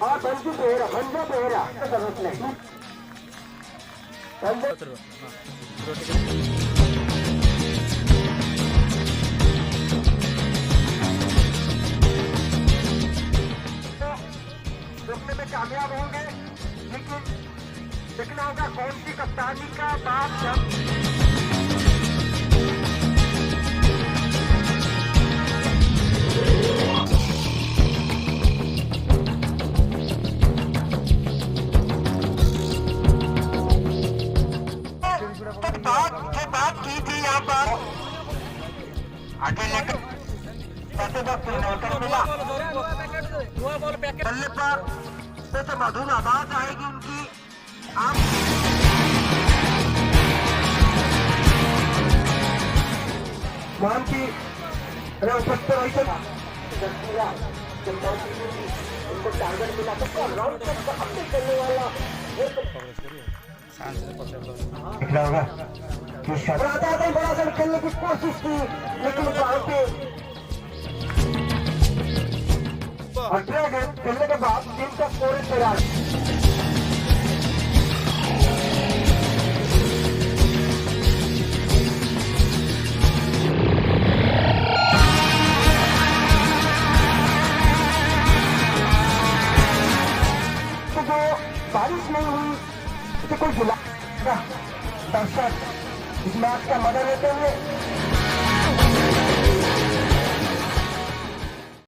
और बंजू पेरा जरूरत नहीं। रुकने में कामयाब होंगे, लेकिन देखना होगा कौन सी कप्तानी का बाप जब बात की थी यहाँ पर आगे लेकर बल्ले पर तो मधुर आवाज आएगी उनकी। आप मान की उनको टारगेट मिला तो राउंड अपने करने वाला बड़ा सा खेलने की कोशिश की, लेकिन खेलने के बाद टीम का स्कोर तैयार। तो जो बारिश नहीं हुई तो कोई गिला दर्शक इस मैच का मजा लेते हुए